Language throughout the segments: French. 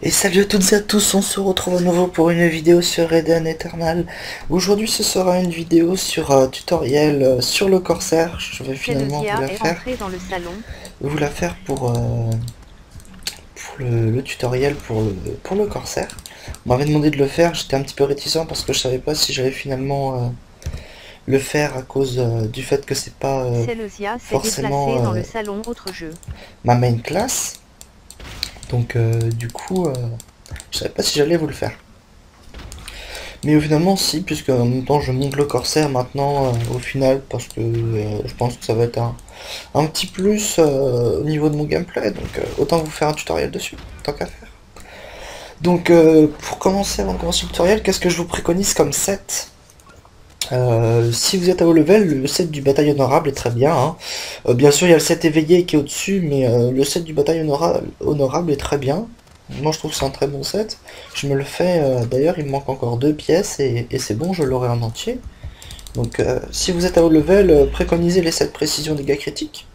Et salut à toutes et à tous, on se retrouve à nouveau pour une vidéo sur Eden Eternal. Aujourd'hui ce sera une vidéo sur un tutoriel sur le Corsair. Je vais finalement Zelezia est entrée dans le salon. vous la faire pour le tutoriel pour le Corsair. On m'avait demandé de le faire, j'étais un petit peu réticent parce que je savais pas si j'allais finalement le faire à cause du fait que c'est pas Zelezia s'est déplacée forcément dans le salon autre jeu. ma main class. Donc du coup, je savais pas si j'allais vous le faire. Mais finalement si, puisque en même temps je monte le Corsair maintenant au final, parce que je pense que ça va être un petit plus au niveau de mon gameplay, donc autant vous faire un tutoriel dessus, tant qu'à faire. Donc pour commencer, avant de commencer le tutoriel, qu'est-ce que je vous préconise comme set? Si vous êtes à haut level, le set du bataille honorable est très bien, hein. Bien sûr il y a le set éveillé qui est au-dessus, mais le set du bataille honorable est très bien. Moi je trouve que c'est un très bon set. Je me le fais, d'ailleurs il me manque encore 2 pièces et c'est bon, je l'aurai en entier. Donc si vous êtes à haut level, préconisez les sets précision dégâts critiques.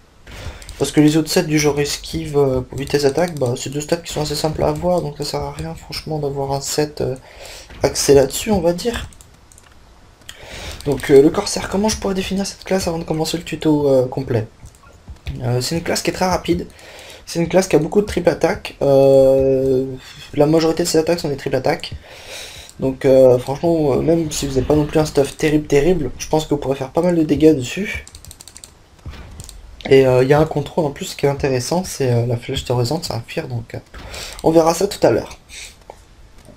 Parce que les autres sets du genre esquive, vitesse d'attaque, bah, c'est deux stats qui sont assez simples à avoir, donc ça sert à rien franchement d'avoir un set axé là-dessus, on va dire. Donc le Corsair, comment je pourrais définir cette classe avant de commencer le tuto complet? C'est une classe qui est très rapide. C'est une classe qui a beaucoup de triple attaque. La majorité de ses attaques sont des triple attaques. Donc franchement, même si vous n'avez pas non plus un stuff terrible, je pense que vous pourrez faire pas mal de dégâts dessus. Et il y a un contrôle en plus qui est intéressant, c'est la flèche terrorisante, c'est un fear, donc on verra ça tout à l'heure.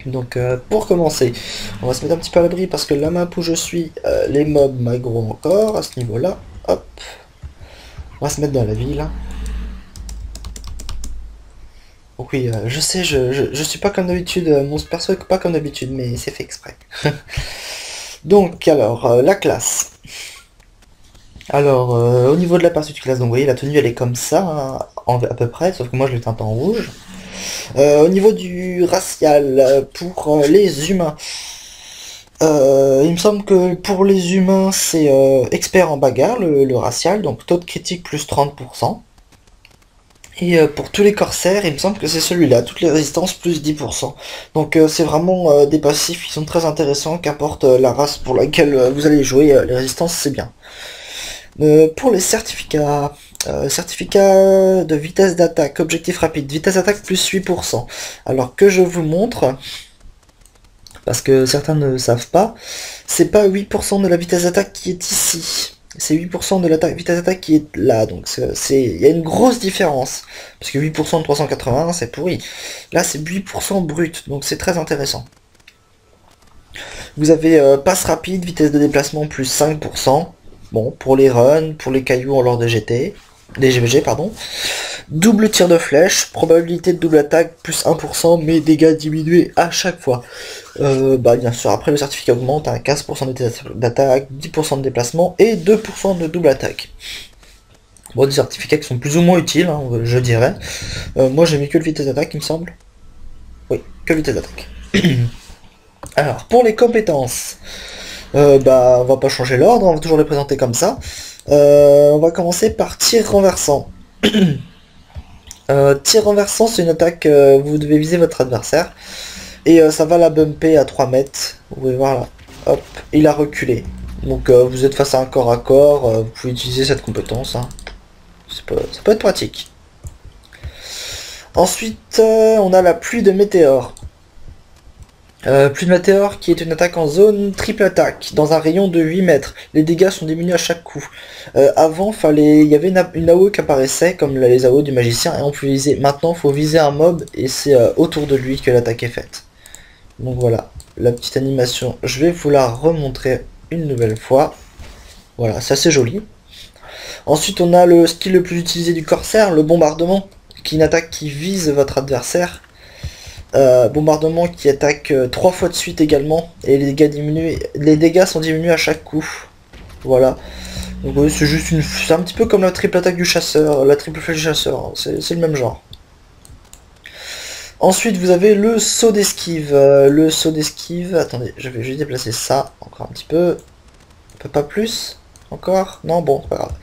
Donc pour commencer, on va se mettre un petit peu à l'abri parce que la map où je suis, les mobs m'aggro encore à ce niveau-là. Hop, on va se mettre dans la ville. Donc oui, je sais, je suis pas comme d'habitude, mon perso est pas comme d'habitude, mais c'est fait exprès. Donc alors, la classe. Alors, au niveau de la partie de classe, donc vous voyez, la tenue elle est comme ça, hein, à peu près, sauf que moi je l'ai teinte en rouge. Au niveau du racial, pour les humains, il me semble que pour les humains c'est expert en bagarre, le racial, donc taux de critique plus 30%. Et pour tous les corsaires, il me semble que c'est celui-là, toutes les résistances plus 10%. Donc c'est vraiment des passifs qui sont très intéressants, qu'importe la race pour laquelle vous allez jouer, les résistances c'est bien. Pour les certificats, certificat de vitesse d'attaque, objectif rapide, vitesse d'attaque plus 8%. Alors que je vous montre, parce que certains ne savent pas, c'est pas 8% de la vitesse d'attaque qui est ici. C'est 8% de la vitesse d'attaque qui est là, donc il y a une grosse différence. Parce que 8% de 380, c'est pourri. Là, c'est 8% brut, donc c'est très intéressant. Vous avez passe rapide, vitesse de déplacement plus 5%. Bon, pour les runs, pour les cailloux en lors de GT, des GVG, pardon. Double tir de flèche, probabilité de double attaque plus 1%, mais dégâts diminués à chaque fois. Bah bien sûr, après le certificat augmente à 15% d'attaque, 10% de déplacement et 2% de double attaque. Bon, des certificats qui sont plus ou moins utiles, hein, je dirais. Moi j'ai mis que le vitesse d'attaque, il me semble. Oui, que le vitesse d'attaque. Alors, pour les compétences, bah on va pas changer l'ordre, on va toujours les présenter comme ça. On va commencer par tir renversant. Tir renversant, c'est une attaque, vous devez viser votre adversaire. Et ça va la bumper à 3 mètres. Vous pouvez voir là. Hop, il a reculé. Donc vous êtes face à un corps à corps, vous pouvez utiliser cette compétence, hein. Ça peut être pratique. Ensuite, on a la pluie de météores. Pluie de météores qui est une attaque en zone triple attaque, dans un rayon de 8 mètres. Les dégâts sont diminués à chaque coup. Avant, il y avait une AO qui apparaissait, comme les AO du magicien, et on pouvait viser. Maintenant, il faut viser un mob, et c'est autour de lui que l'attaque est faite. Donc voilà, la petite animation, je vais vous la remontrer une nouvelle fois. Voilà, c'est assez joli. Ensuite, on a le skill le plus utilisé du corsaire, le bombardement, qui est une attaque qui vise votre adversaire. Bombardement qui attaque 3 fois de suite également, et les dégâts sont diminués à chaque coup. Voilà. Donc oui, c'est un petit peu comme la triple attaque du chasseur, la triple flèche du chasseur, hein. C'est le même genre. Ensuite, vous avez le saut d'esquive. Attendez, je vais juste déplacer ça encore un petit peu. Un peu pas plus. Encore? Non, bon, c'est pas grave.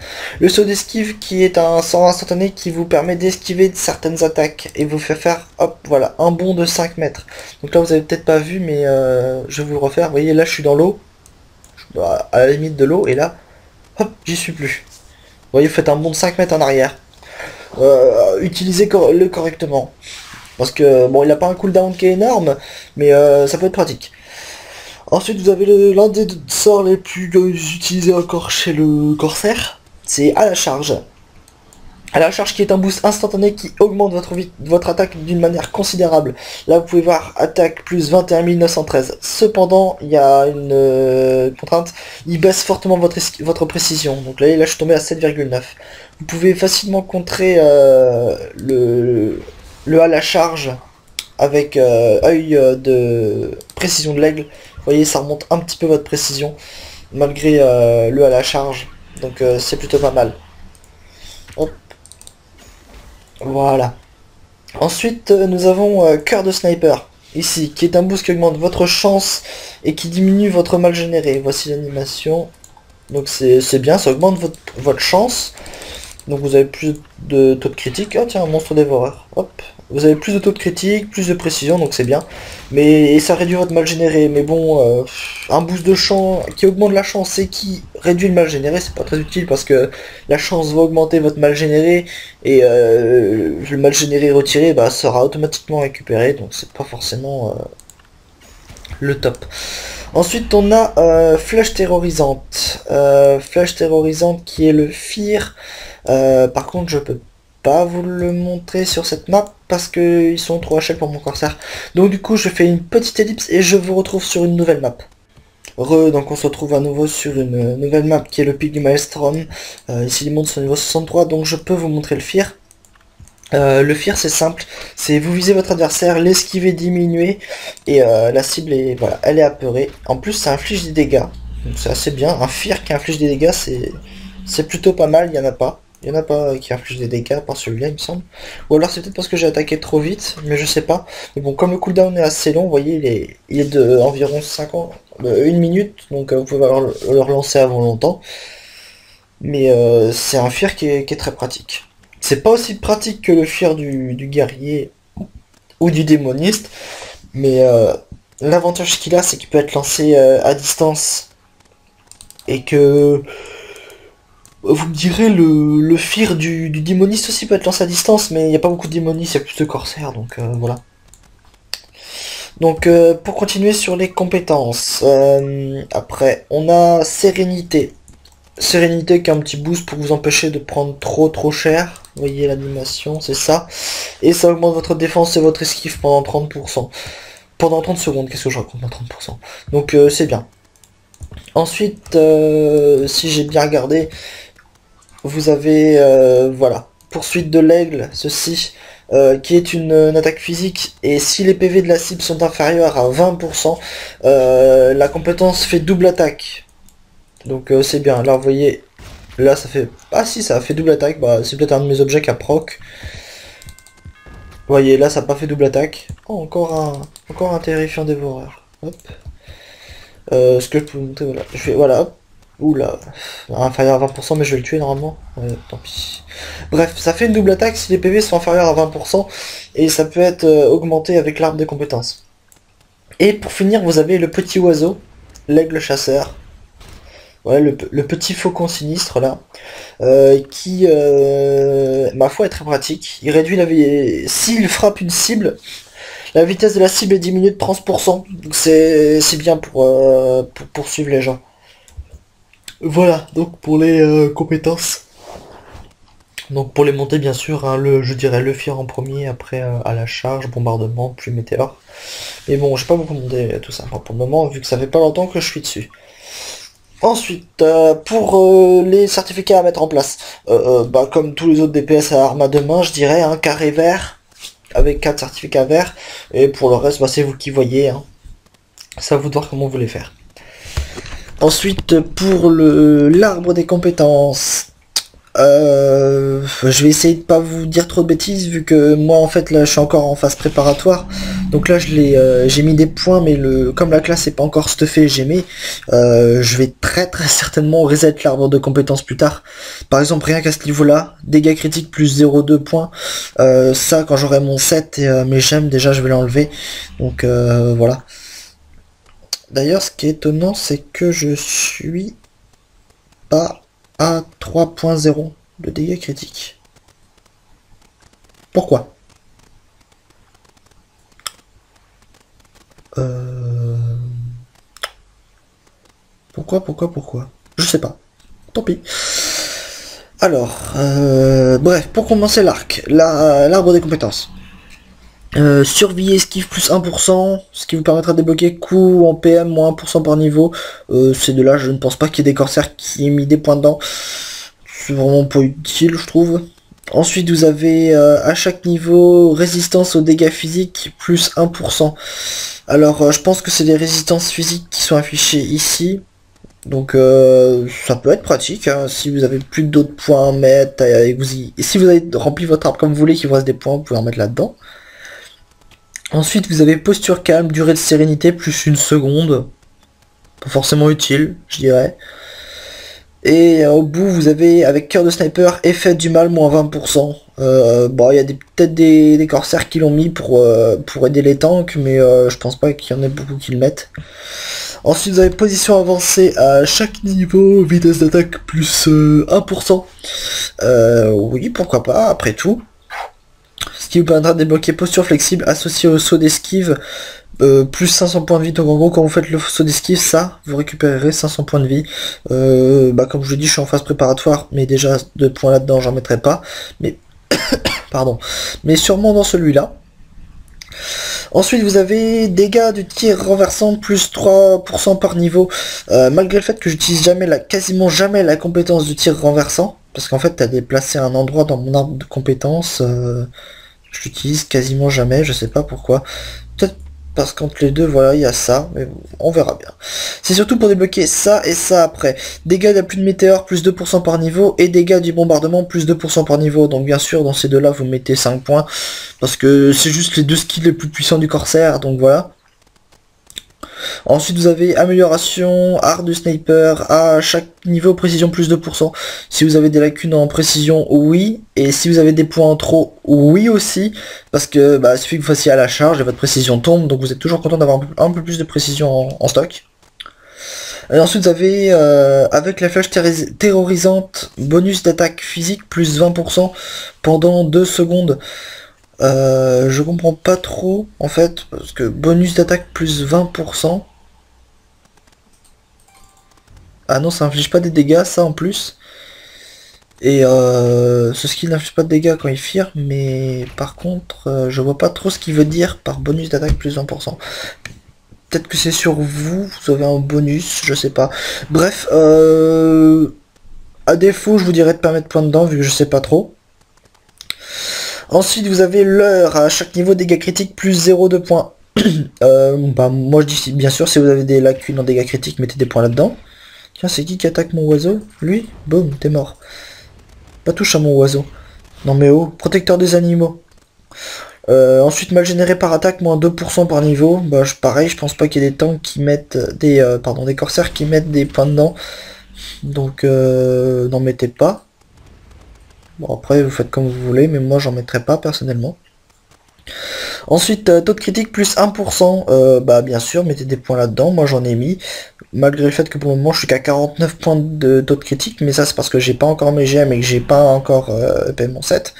Le saut d'esquive qui est un sort instantané qui vous permet d'esquiver certaines attaques et vous fait faire, hop, voilà, un bond de 5 mètres. Donc là, vous avez peut-être pas vu, mais je vais vous le refaire. Vous voyez, là, je suis dans l'eau, à la limite de l'eau, et là, hop, j'y suis plus. Vous voyez, vous faites un bond de 5 mètres en arrière. Utilisez-le correctement. Parce que, bon, il n'a pas un cooldown qui est énorme, mais ça peut être pratique. Ensuite, vous avez l'un des sorts les plus utilisés encore chez le corsaire, c'est à la charge. À la charge qui est un boost instantané qui augmente votre attaque d'une manière considérable. Là, vous pouvez voir attaque plus 21 913. Cependant, il y a une contrainte, il baisse fortement votre précision. Donc là, je suis tombé à 7,9. Vous pouvez facilement contrer le à la charge avec œil de précision de l'aigle. Vous voyez, ça remonte un petit peu votre précision malgré le à la charge. Donc c'est plutôt pas mal. Hop. Voilà. Ensuite, nous avons Cœur de Sniper, ici, qui est un boost qui augmente votre chance et qui diminue votre mal généré. Voici l'animation. Donc c'est bien, ça augmente votre chance. Donc vous avez plus de taux de critique. Ah tiens, un monstre dévoreur. Hop. Vous avez plus de taux de critique, plus de précision, donc c'est bien. Et ça réduit votre mal généré. Mais bon, un boost de chance qui augmente la chance et qui réduit le mal généré, c'est pas très utile parce que la chance va augmenter votre mal généré et le mal généré retiré bah, sera automatiquement récupéré. Donc c'est pas forcément le top. Ensuite on a Flèche terrorisante. Flèche terrorisante qui est le Fear. Par contre je peux pas vous le montrer sur cette map parce que ils sont trop HL pour mon corsaire. Donc du coup je fais une petite ellipse et je vous retrouve sur une nouvelle map. Donc on se retrouve à nouveau sur une nouvelle map qui est le pic du Maelstrom. Ici les mondes sont niveau 63, donc je peux vous montrer le Fear. Le Fear c'est simple, c'est vous visez votre adversaire, l'esquiver, diminuer et la cible est voilà, elle est apeurée. En plus ça inflige des dégâts, donc c'est assez bien. Un Fear qui inflige des dégâts c'est plutôt pas mal, il y en a pas. Il y en a pas qui infligent des dégâts par celui-là il me semble. Ou alors c'est peut-être parce que j'ai attaqué trop vite, mais je sais pas. Mais bon, comme le cooldown est assez long, vous voyez il est de environ 50, 1 minute, donc vous pouvez le relancer avant longtemps. Mais c'est un Fear qui est très pratique. C'est pas aussi pratique que le Fear du guerrier ou du démoniste, mais l'avantage qu'il a c'est qu'il peut être lancé à distance et que vous me direz le Fear du démoniste aussi peut être lancé à distance, mais il n'y a pas beaucoup de démonistes, il y a plus de corsaires, donc voilà. Donc pour continuer sur les compétences, après on a Sérénité. Sérénité qui a un petit boost pour vous empêcher de prendre trop cher. Vous voyez l'animation, c'est ça. Et ça augmente votre défense et votre esquive pendant 30%. Pendant 30 secondes, qu'est-ce que je raconte dans 30%. Donc c'est bien. Ensuite, si j'ai bien regardé, vous avez, voilà, poursuite de l'aigle, ceci, qui est une attaque physique. Et si les PV de la cible sont inférieurs à 20%, la compétence fait double attaque. Donc c'est bien, là vous voyez, là ça fait, ah si ça a fait double attaque, bah c'est peut-être un de mes objets qui a proc. Vous voyez, là ça n'a pas fait double attaque. Oh, encore un terrifiant dévoreur. Hop. Ce que je peux vous montrer, voilà, je vais, voilà, hop. Oula, inférieur à 20%, mais je vais le tuer normalement. Tant pis. Bref, ça fait une double attaque si les PV sont inférieurs à 20%, et ça peut être augmenté avec l'arbre des compétences. Et pour finir, vous avez le petit oiseau, l'aigle chasseur. Ouais, le petit faucon sinistre là, qui, ma foi, est très pratique. Il réduit la vie. S'il frappe une cible, la vitesse de la cible est diminuée de 30%. Donc c'est bien pour poursuivre les gens. Voilà, donc pour les compétences. Donc pour les monter, bien sûr, hein, je dirais le Fear en premier, après à la charge, bombardement, plus météore. Mais bon, j'ai pas beaucoup monté tout ça pour le moment, vu que ça fait pas longtemps que je suis dessus. Ensuite, pour les certificats à mettre en place, bah, comme tous les autres DPS à arme à deux mains, je dirais un carré vert, avec 4 certificats verts, et pour le reste, bah, c'est vous qui voyez, hein. C'est à vous de voir comment vous voulez faire. Ensuite, pour l'arbre des compétences, je vais essayer de pas vous dire trop de bêtises, vu que moi, en fait, là, je suis encore en phase préparatoire, Donc là j'ai mis des points, mais comme la classe n'est pas encore stuffée, j'ai mis, je vais très certainement reset l'arbre de compétences plus tard. Par exemple, rien qu'à ce niveau-là, dégâts critiques plus 0,2 points. Ça, quand j'aurai mon set et mes gemmes, déjà je vais l'enlever. Donc voilà. D'ailleurs, ce qui est étonnant, c'est que je suis pas à 3.0 de dégâts critiques. Pourquoi? Pourquoi? Je sais pas. Tant pis. Alors, bref, pour commencer l'arc, l'arbre des compétences. Survie esquive plus 1%, ce qui vous permettra de débloquer coup en PM moins 1% par niveau. C'est de là, je ne pense pas qu'il y ait des corsaires qui aient mis des points dedans. C'est vraiment pas utile, je trouve. Ensuite, vous avez à chaque niveau résistance aux dégâts physiques plus 1%. Alors, je pense que c'est les résistances physiques qui sont affichées ici. Donc, ça peut être pratique, hein, si vous avez plus d'autres points à mettre. Et si vous avez rempli votre arbre comme vous voulez, qu'il vous reste des points, vous pouvez en mettre là-dedans. Ensuite, vous avez posture calme, durée de sérénité plus 1 seconde. Pas forcément utile, je dirais. Et au bout, vous avez, avec cœur de sniper, effet du mal, moins 20%. Bon, il y a peut-être des corsaires qui l'ont mis pour aider les tanks, mais je pense pas qu'il y en ait beaucoup qui le mettent. Ensuite, vous avez position avancée à chaque niveau, vitesse d'attaque plus 1%. Oui, pourquoi pas, après tout. Ce qui vous permettra de débloquer posture flexible associée au saut d'esquive. Plus 500 points de vie, donc en gros quand vous faites le saut d'esquive, ça vous récupérerez 500 points de vie. Comme je vous dis, je suis en phase préparatoire, mais déjà 2 points là-dedans j'en mettrai pas, mais pardon, mais sûrement dans celui-là. Ensuite vous avez dégâts du tir renversant plus 3% par niveau, malgré le fait que j'utilise quasiment jamais la compétence du tir renversant, parce qu'en fait t'as déplacé un endroit dans mon arbre de compétences, je l'utilise quasiment jamais, je sais pas pourquoi. Peut-être parce qu'entre les deux, voilà, il y a ça, mais on verra bien. C'est surtout pour débloquer ça et ça après. Dégâts de la pluie de météore, plus 2% par niveau, et dégâts du bombardement, plus 2% par niveau. Donc bien sûr, dans ces deux-là, vous mettez 5 points, parce que c'est juste les deux skills les plus puissants du corsaire, donc voilà. Ensuite vous avez amélioration, art du sniper, à chaque niveau précision plus 2%. Si vous avez des lacunes en précision, oui. Et si vous avez des points en trop, oui aussi. Parce que il suffit que vous fassiez à la charge et votre précision tombe. Donc vous êtes toujours content d'avoir un peu plus de précision en stock. Et ensuite vous avez avec la flèche terrorisante, bonus d'attaque physique plus 20% pendant 2 secondes. Je comprends pas trop en fait, parce que bonus d'attaque plus 20%. Ah non, ça inflige pas des dégâts, ça en plus. Et ce skill n'inflige pas de dégâts quand il fire, mais par contre, je vois pas trop ce qu'il veut dire par bonus d'attaque plus 20%. Peut-être que c'est sur vous, vous avez un bonus, je sais pas. Bref, à défaut, je vous dirais de pas mettre point dedans, vu que je sais pas trop. Ensuite, vous avez l'heure, à chaque niveau dégâts critiques plus 0,2 points. Moi je dis bien sûr, si vous avez des lacunes en dégâts critiques, mettez des points là-dedans. Tiens, c'est qui attaque mon oiseau? Lui? Boum, t'es mort. Pas touche à mon oiseau. Non mais oh, protecteur des animaux. Ensuite, mal généré par attaque, moins 2% par niveau. Pareil, je pense pas qu'il y ait des tanks qui mettent des corsaires qui mettent des points dedans. Donc, n'en mettez pas. Bon, après, vous faites comme vous voulez, mais moi, j'en mettrai pas, personnellement. Ensuite, taux de critique plus 1%. Bien sûr, mettez des points là-dedans. Moi, j'en ai mis. Malgré le fait que pour le moment, je suis qu'à 49 points de taux de critique. Mais ça, c'est parce que j'ai pas encore mes gemmes et que j'ai pas encore fait mon set.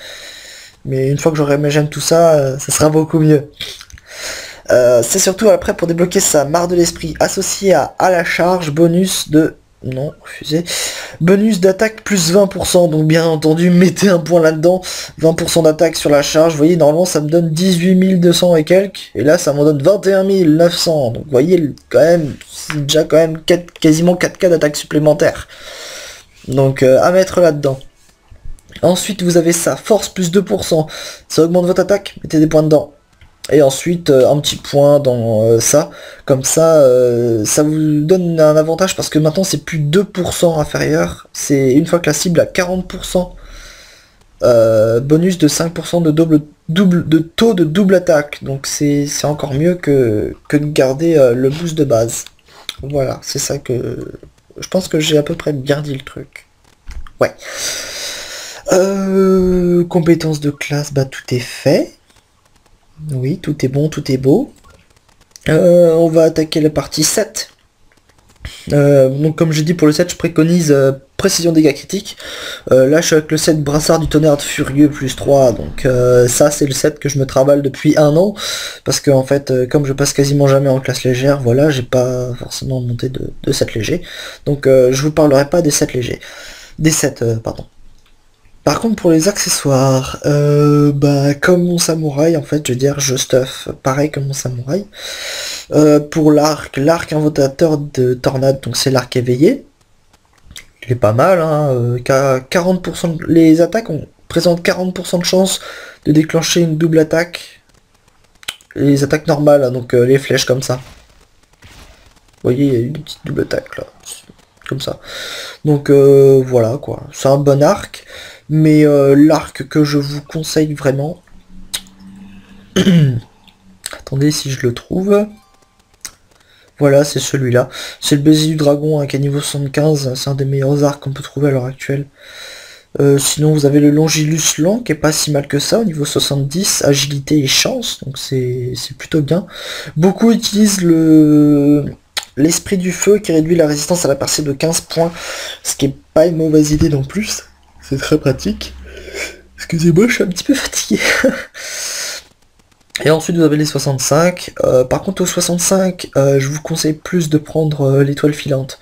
Mais une fois que j'aurai mes gemmes, tout ça, ça sera beaucoup mieux. C'est surtout après pour débloquer sa mare de l'esprit associée à la charge, bonus de... Non, refusé. Bonus d'attaque plus 20%, donc bien entendu, mettez un point là-dedans. 20% d'attaque sur la charge, vous voyez, normalement ça me donne 18 200 et quelques. Et là, ça m'en donne 21 900. Donc vous voyez, quand même, c'est déjà quand même quasiment 4K d'attaque supplémentaire. Donc à mettre là-dedans. Ensuite, vous avez ça, force plus 2%. Ça augmente votre attaque, mettez des points dedans. Et ensuite, un petit point dans ça. Comme ça, ça vous donne un avantage parce que maintenant, c'est plus 2% inférieur. C'est une fois que la cible a 40%. Bonus de 5% de de taux de double attaque. Donc c'est encore mieux que de garder le boost de base. Voilà, c'est ça que... Je pense que j'ai à peu près bien dit le truc. Ouais. Compétences de classe, bah tout est fait. Oui, tout est bon, tout est beau. On va attaquer la partie 7. Donc comme j'ai dit pour le 7, je préconise précision dégâts critiques. Là je suis avec le 7 brassard du tonnerre de furieux plus 3, donc ça c'est le 7 que je me travaille depuis un an, parce que en fait comme je passe quasiment jamais en classe légère, voilà, j'ai pas forcément monté de 7 légers, donc je vous parlerai pas des 7 légers, des 7 pardon. Par contre pour les accessoires, bah comme mon samouraï en fait, je veux dire je stuff pareil comme mon samouraï. Pour l'arc invocateur de tornade, donc c'est l'arc éveillé. Il est pas mal, hein, 40%, les attaques présentent 40% de chance de déclencher une double attaque. Les attaques normales, hein, donc les flèches comme ça. Vous voyez, il y a eu une petite double attaque là, comme ça. Donc voilà quoi, c'est un bon arc, mais l'arc que je vous conseille vraiment... Attendez si je le trouve. Voilà, c'est celui-là. C'est le baiser du dragon hein, qui est niveau 75. C'est un des meilleurs arcs qu'on peut trouver à l'heure actuelle. Sinon, vous avez le Longilus lent qui est pas si mal que ça, au niveau 70. Agilité et chance, donc c'est plutôt bien. Beaucoup utilisent l'esprit du feu qui réduit la résistance à la percée de 15 points. Ce qui est pas une mauvaise idée non plus. C'est très pratique. Excusez-moi, je suis un petit peu fatigué. Et ensuite vous avez les 65. Par contre au 65, je vous conseille plus de prendre l'étoile filante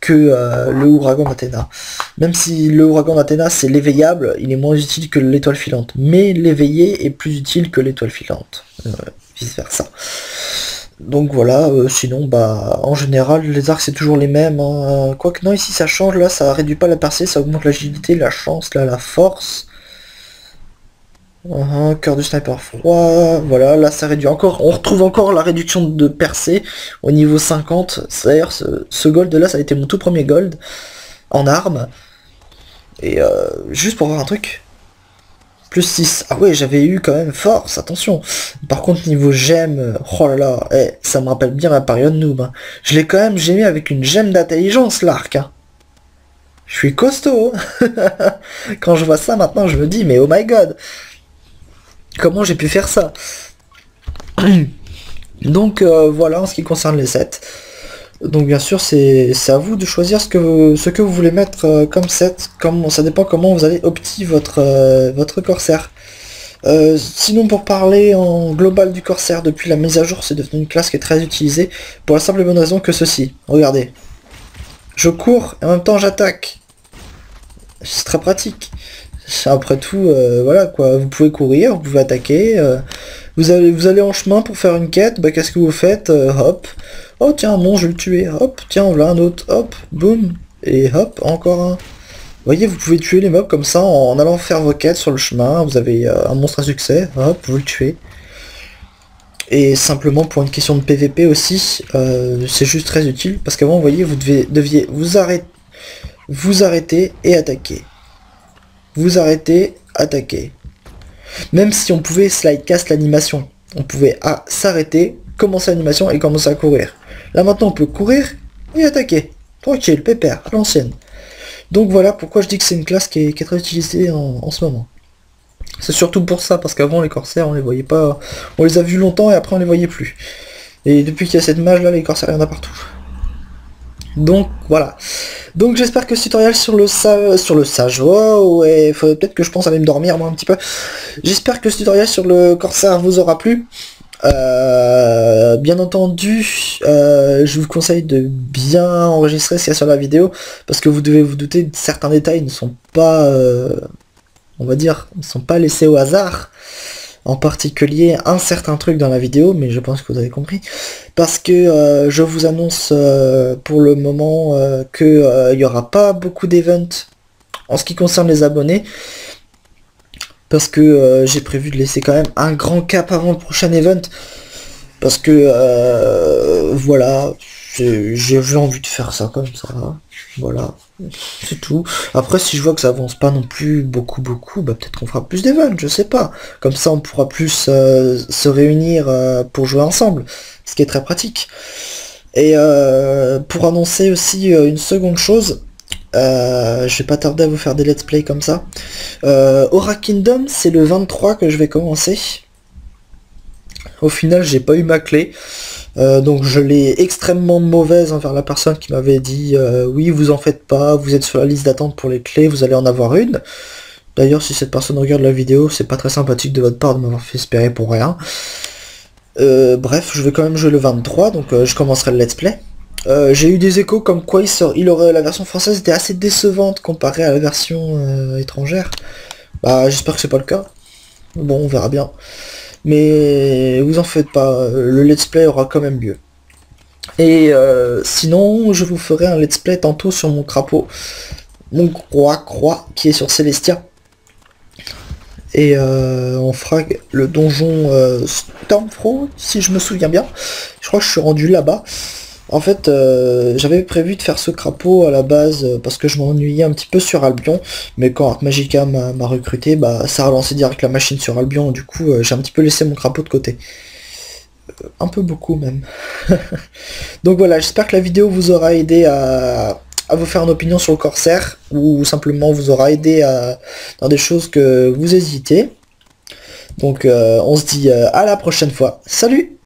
que le ouragan d'Athéna. Même si le ouragan d'Athéna c'est l'éveillable, il est moins utile que l'étoile filante. Mais l'éveillé est plus utile que l'étoile filante. Vice versa. Donc voilà, sinon bah en général les arcs c'est toujours les mêmes. Hein. Quoique non ici ça change, là ça réduit pas la percée, ça augmente l'agilité, la chance, là la force. Cœur du sniper froid, voilà, là ça réduit encore, on retrouve encore la réduction de percée au niveau 50, c'est-à-dire ce gold là ça a été mon tout premier gold en armes, et juste pour voir un truc, plus 6, ah ouais j'avais eu quand même force, attention, par contre niveau gemme, oh là là, ça me rappelle bien ma période noob, hein. Je l'ai quand même gémé avec une gemme d'intelligence l'arc, hein. Je suis costaud, hein. Quand je vois ça maintenant je me dis mais oh my god. Comment j'ai pu faire ça? Donc voilà en ce qui concerne les sets. Donc bien sûr c'est à vous de choisir ce que vous voulez mettre comme set. Ça dépend comment vous allez opti votre corsaire. Sinon pour parler en global du corsaire, depuis la mise à jour c'est devenu une classe qui est très utilisée pour la simple et bonne raison que ceci. Regardez. Je cours et en même temps j'attaque. C'est très pratique. Après tout, voilà quoi, vous pouvez courir, vous pouvez attaquer, vous allez en chemin pour faire une quête, bah qu'est-ce que vous faites? Hop, oh tiens non je vais le tuer, hop, tiens voilà un autre, hop, boum, et hop, encore un. Vous voyez, vous pouvez tuer les mobs comme ça en allant faire vos quêtes sur le chemin, vous avez un monstre à succès, hop, vous le tuez. Et simplement pour une question de PVP aussi, c'est juste très utile, parce qu'avant vous voyez, vous deviez vous arrêter et attaquer. Vous arrêtez, attaquer. Même si on pouvait slide cast l'animation, on pouvait s'arrêter, commencer l'animation et commencer à courir. Là maintenant on peut courir et attaquer. Tranquille, pépère, à l'ancienne. Donc voilà pourquoi je dis que c'est une classe qui est très utilisée en ce moment. C'est surtout pour ça, parce qu'avant les corsaires on les voyait pas. On les a vus longtemps et après on les voyait plus. Et depuis qu'il y a cette mage là, les corsaires il y en a partout. Donc voilà. Donc j'espère que ce tutoriel sur le sage, oh ouais, faut peut-être que je pense aller me dormir moi un petit peu. J'espère que ce tutoriel sur le corsaire vous aura plu. Bien entendu, je vous conseille de bien enregistrer ce qu'il y a sur la vidéo, parce que vous devez vous douter de certains détails ne sont pas, on va dire, ne sont pas laissés au hasard. En particulier un certain truc dans la vidéo, mais je pense que vous avez compris, parce que je vous annonce pour le moment que il n'y aura pas beaucoup d'events en ce qui concerne les abonnés, parce que j'ai prévu de laisser quand même un grand cap avant le prochain event, parce que voilà, j'ai envie de faire ça comme ça. Voilà, c'est tout. Après, si je vois que ça avance pas non plus beaucoup, bah peut-être qu'on fera plus d'events, je sais pas. Comme ça, on pourra plus se réunir pour jouer ensemble, ce qui est très pratique. Et pour annoncer aussi une seconde chose, je vais pas tarder à vous faire des let's play comme ça. Aura Kingdom, c'est le 23 que je vais commencer. Au final, j'ai pas eu ma clé. Donc je l'ai extrêmement mauvaise envers la personne qui m'avait dit oui, vous en faites pas, vous êtes sur la liste d'attente pour les clés, vous allez en avoir une. D'ailleurs, si cette personne regarde la vidéo, c'est pas très sympathique de votre part de m'avoir fait espérer pour rien. Bref, je vais quand même jouer le 23, donc je commencerai le let's play. J'ai eu des échos comme quoi la version française était assez décevante comparée à la version étrangère. Bah j'espère que c'est pas le cas. Bon, on verra bien. Mais vous en faites pas, le let's play aura quand même lieu. Et sinon, je vous ferai un let's play tantôt sur mon crapaud, mon roi croix qui est sur Celestia. Et on fera le donjon Stormfro, si je me souviens bien. Je crois que je suis rendu là-bas. En fait, j'avais prévu de faire ce crapaud à la base parce que je m'ennuyais un petit peu sur Albion, mais quand Art Magica m'a recruté, bah ça a relancé direct la machine sur Albion, du coup j'ai un petit peu laissé mon crapaud de côté. Un peu beaucoup même. Donc voilà, j'espère que la vidéo vous aura aidé à vous faire une opinion sur le Corsair, ou simplement vous aura aidé dans des choses que vous hésitez. Donc on se dit à la prochaine fois. Salut!